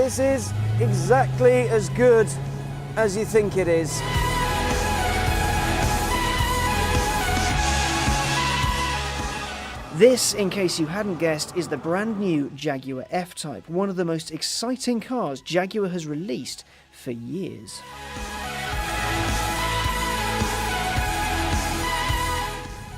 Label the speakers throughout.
Speaker 1: this is exactly as good as you think it is. This, in case you hadn't guessed, is the brand new Jaguar F-Type, one of the most exciting cars Jaguar has released for years.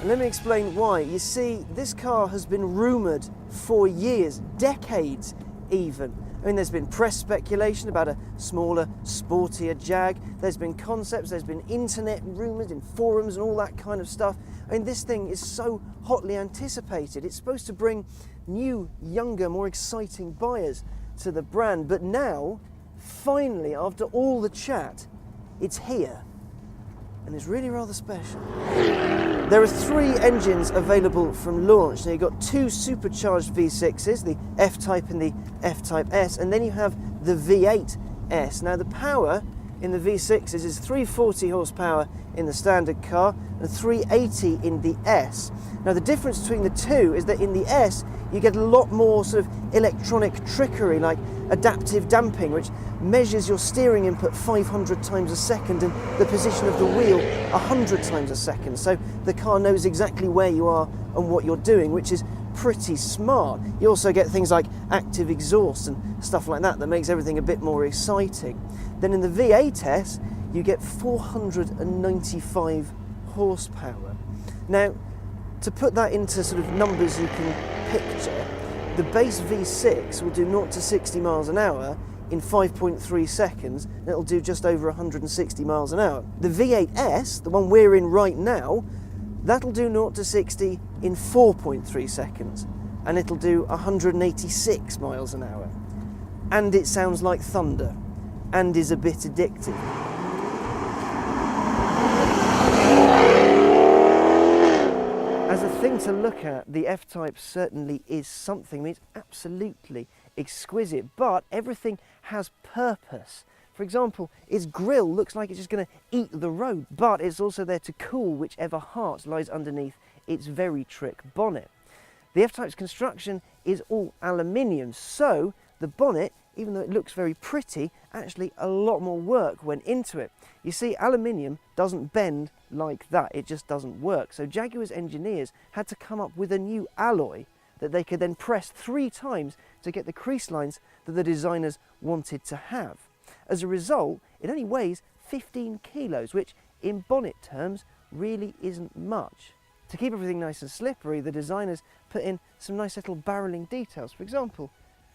Speaker 1: And let me explain why. You see, this car has been rumoured for years, decades even. I mean, there's been press speculation about a smaller, sportier Jag. There's been concepts, there's been internet rumours in forums and all that kind of stuff. I mean, this thing is so hotly anticipated. It's supposed to bring new, younger, more exciting buyers to the brand. But now, finally, after all the chat, it's here. And it's really rather special. There are 3 engines available from launch. Now you've got 2 supercharged V6s, the F-Type and the F-Type S, and then you have the V8 S. Now the power in the V6s is 340 horsepower in the standard car and 380 in the S. Now the difference between the two is that in the S you get a lot more sort of electronic trickery, like adaptive damping, which measures your steering input 500 times a second and the position of the wheel 100 times a second. So the car knows exactly where you are and what you're doing, which is pretty smart. You also get things like active exhaust and stuff like that makes everything a bit more exciting. Then in the V8S, you get 495 horsepower. Now, to put that into sort of numbers you can picture, the base V6 will do 0 to 60 miles an hour in 5.3 seconds, and it'll do just over 160 miles an hour. The V8S, the one we're in right now, that'll do 0 to 60 in 4.3 seconds, and it'll do 186 miles an hour. And it sounds like thunder, and is a bit addictive. As a thing to look at, the F-Type certainly is something. I mean, it's absolutely exquisite, but everything has purpose. For example, its grille looks like it's just going to eat the road, but it's also there to cool whichever heart lies underneath its very trick bonnet. The F-Type's construction is all aluminium, so the bonnet, even though it looks very pretty, actually a lot more work went into it. You see, aluminium doesn't bend like that, it just doesn't work. So Jaguar's engineers had to come up with a new alloy that they could then press 3 times to get the crease lines that the designers wanted to have. As a result, it only weighs 15 kilos, which in bonnet terms really isn't much. To keep everything nice and slippery, the designers put in some nice little barreling details. For example,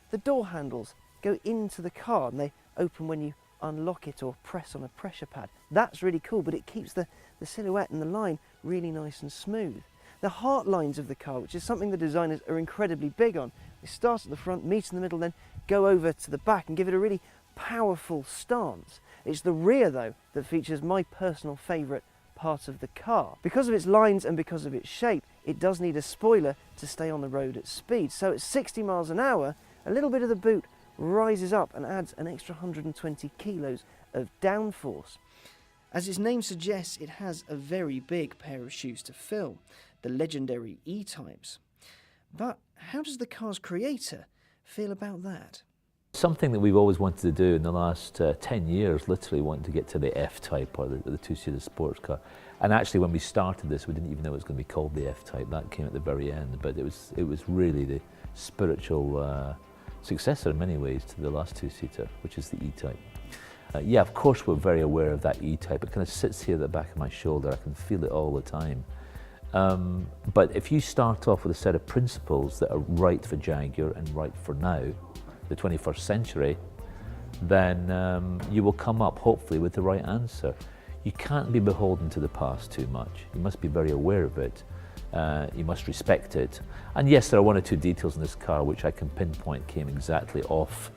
Speaker 1: the door handles go into the car and they open when you unlock it or press on a pressure pad. That's really cool, but it keeps the silhouette and the line really nice and smooth. The heart lines of the car, which is something the designers are incredibly big on, they start at the front, meet in the middle, then go over to the back and give it a really powerful stance. It's the rear, though, that features my personal favourite part of the car. Because of its lines and because of its shape, it does need a spoiler to stay on the road at speed. So at 60 miles an hour, a little bit of the boot rises up and adds an extra 120 kilos of downforce. As its name suggests, it has a very big pair of shoes to fill, the legendary E-types. But how does the car's creator feel about that?
Speaker 2: Something that we've always wanted to do in the last 10 years, literally wanting to get to the F-Type, or the two-seater sports car. And actually when we started this, we didn't even know it was going to be called the F-Type. That came at the very end, but it was really the spiritual successor in many ways to the last two-seater, which is the E-Type. Yeah, of course we're very aware of that E-Type. It kind of sits here at the back of my shoulder. I can feel it all the time. But if you start off with a set of principles that are right for Jaguar and right for now, the 21st century, then you will come up hopefully with the right answer. You can't be beholden to the past too much. You must be very aware of it. You must respect it. And yes, there are 1 or 2 details in this car which I can pinpoint came exactly off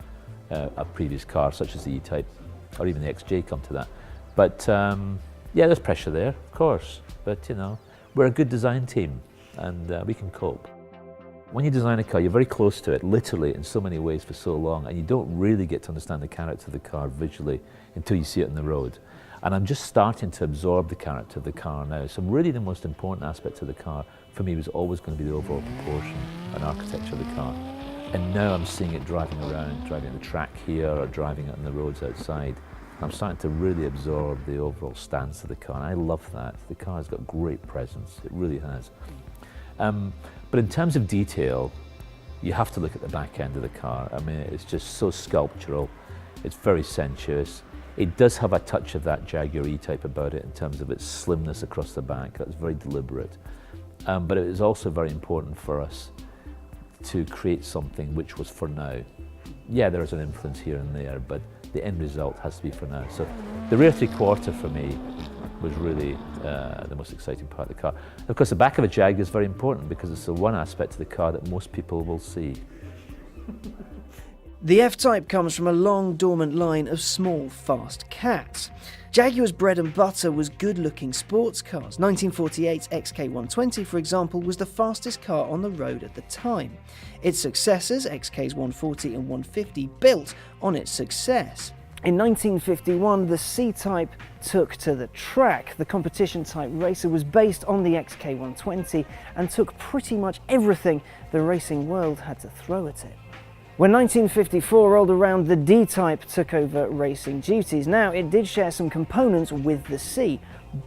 Speaker 2: a previous car, such as the E-Type, or even the XJ come to that. But yeah, there's pressure there, of course. But you know, we're a good design team and we can cope. When you design a car, you're very close to it, literally in so many ways for so long, and you don't really get to understand the character of the car visually until you see it on the road. And I'm just starting to absorb the character of the car now. So really the most important aspect of the car for me was always going to be the overall proportion and architecture of the car. And now I'm seeing it driving around, driving the track here or driving it on the roads outside. I'm starting to really absorb the overall stance of the car, and I love that. The car's got great presence, it really has. But in terms of detail, you have to look at the back end of the car. I mean, it's just so sculptural, it's very sensuous. It does have a touch of that Jaguar E-Type about it in terms of its slimness across the back. That's very deliberate. But it is also very important for us to create something which was for now. Yeah, there is an influence here and there, but the end result has to be for now. So the rear three-quarter for me was really the most exciting part of the car. Of course, the back of a Jag is very important because it's the one aspect of the car that most people will see.
Speaker 1: The F-Type comes from a long, dormant line of small, fast cats. Jaguar's bread and butter was good-looking sports cars. 1948's XK120, for example, was the fastest car on the road at the time. Its successors, XKs 140 and 150, built on its success. In 1951, the C-Type took to the track. The competition-type racer was based on the XK120 and took pretty much everything the racing world had to throw at it. When 1954 rolled around, the D-Type took over racing duties. Now, it did share some components with the C,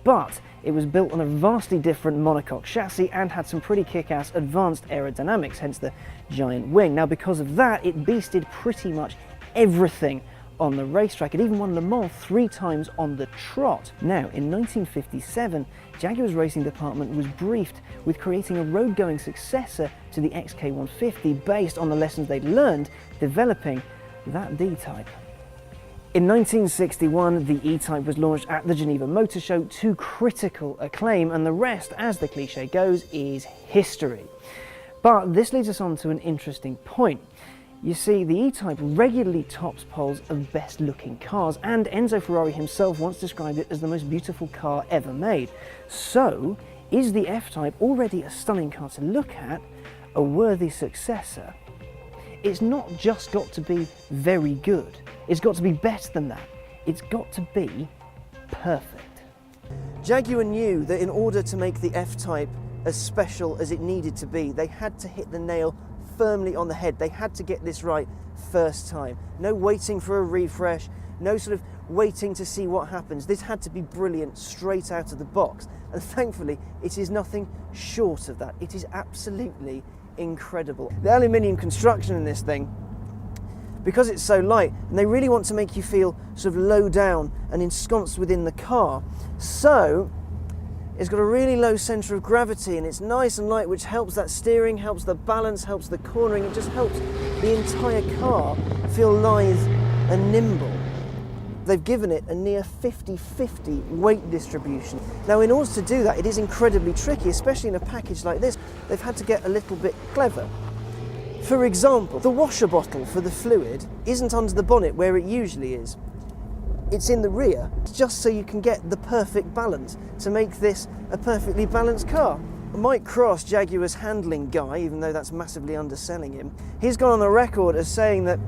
Speaker 1: but it was built on a vastly different monocoque chassis and had some pretty kick-ass advanced aerodynamics, hence the giant wing. Now, because of that, it beasted pretty much everything on the racetrack. It even won Le Mans 3 times on the trot. Now, in 1957, Jaguar's racing department was briefed with creating a road-going successor to the XK150 based on the lessons they'd learned developing that D-Type. In 1961, the E-Type was launched at the Geneva Motor Show to critical acclaim, and the rest, as the cliche goes, is history. But this leads us on to an interesting point. You see, the E-Type regularly tops polls of best-looking cars, and Enzo Ferrari himself once described it as the most beautiful car ever made. So, is the F-Type already a stunning car to look at, a worthy successor? It's not just got to be very good, it's got to be better than that. It's got to be perfect. Jaguar knew that in order to make the F-Type as special as it needed to be, they had to hit the nail firmly on the head. They had to get this right first time. No waiting for a refresh, no sort of waiting to see what happens. This had to be brilliant straight out of the box. And thankfully, it is nothing short of that. It is absolutely incredible. The aluminium construction in this thing, because it's so light, and they really want to make you feel sort of low down and ensconced within the car. So it's got a really low centre of gravity and it's nice and light, which helps that steering, helps the balance, helps the cornering. It just helps the entire car feel lithe and nimble. They've given it a near 50-50 weight distribution. Now, in order to do that, it is incredibly tricky, especially in a package like this. They've had to get a little bit clever. For example, the washer bottle for the fluid isn't under the bonnet where it usually is. It's in the rear, just so you can get the perfect balance to make this a perfectly balanced car. Mike Cross, Jaguar's handling guy, even though that's massively underselling him, he's gone on the record as saying that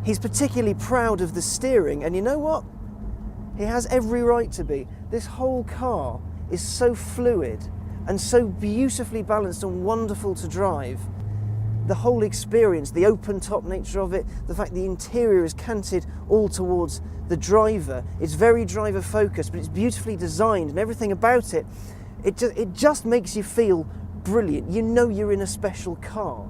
Speaker 1: he's particularly proud of the steering, and you know what? He has every right to be. This whole car is so fluid and so beautifully balanced and wonderful to drive. The whole experience, the open top nature of it, the fact the interior is canted all towards the driver. It's very driver focused, but it's beautifully designed, and everything about it, it just makes you feel brilliant. You know you're in a special car.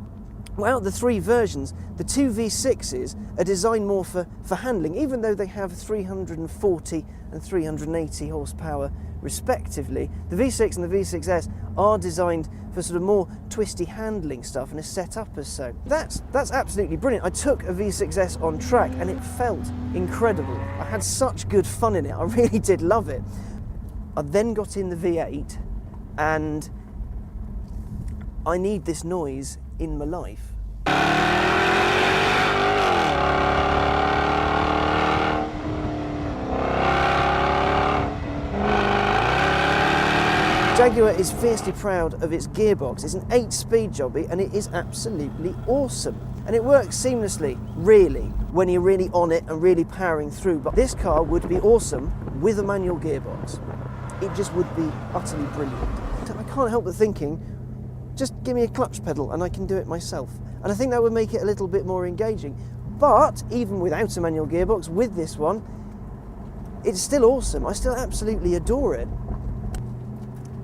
Speaker 1: Well, out of the 3 versions, the 2 V6s are designed more for handling, even though they have 340 and 380 horsepower respectively. The V6 and the V6S are designed for sort of more twisty handling stuff and is set up as so. That's absolutely brilliant. I took a V6S on track and it felt incredible. I had such good fun in it. I really did love it. I then got in the V8 and I need this noise in my life. Jaguar is fiercely proud of its gearbox. It's an 8-speed jobby and it is absolutely awesome. And it works seamlessly, really, when you're really on it and really powering through. But this car would be awesome with a manual gearbox. It just would be utterly brilliant. I can't help but thinking, Just give me a clutch pedal and I can do it myself. And I think that would make it a little bit more engaging. But even without a manual gearbox, with this one, it's still awesome. I still absolutely adore it.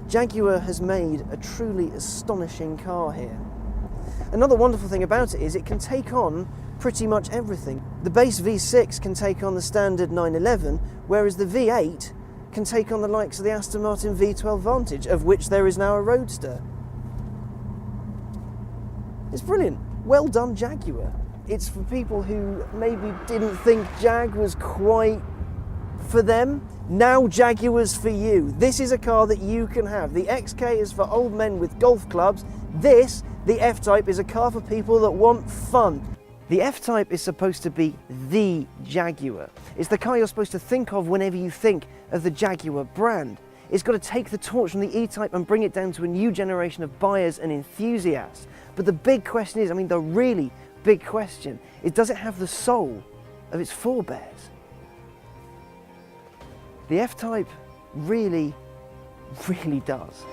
Speaker 1: Jaguar has made a truly astonishing car here. Another wonderful thing about it is it can take on pretty much everything. The base V6 can take on the standard 911, whereas the V8 can take on the likes of the Aston Martin V12 Vantage, of which there is now a roadster. It's brilliant. Well done, Jaguar. It's for people who maybe didn't think Jag was quite for them. Now Jaguar's for you. This is a car that you can have. The XK is for old men with golf clubs. This, the F-Type, is a car for people that want fun. The F-Type is supposed to be the Jaguar. It's the car you're supposed to think of whenever you think of the Jaguar brand. It's got to take the torch from the E-Type and bring it down to a new generation of buyers and enthusiasts. But the big question is, I mean, the really big question is, does it have the soul of its forebears? The F-Type really, really does.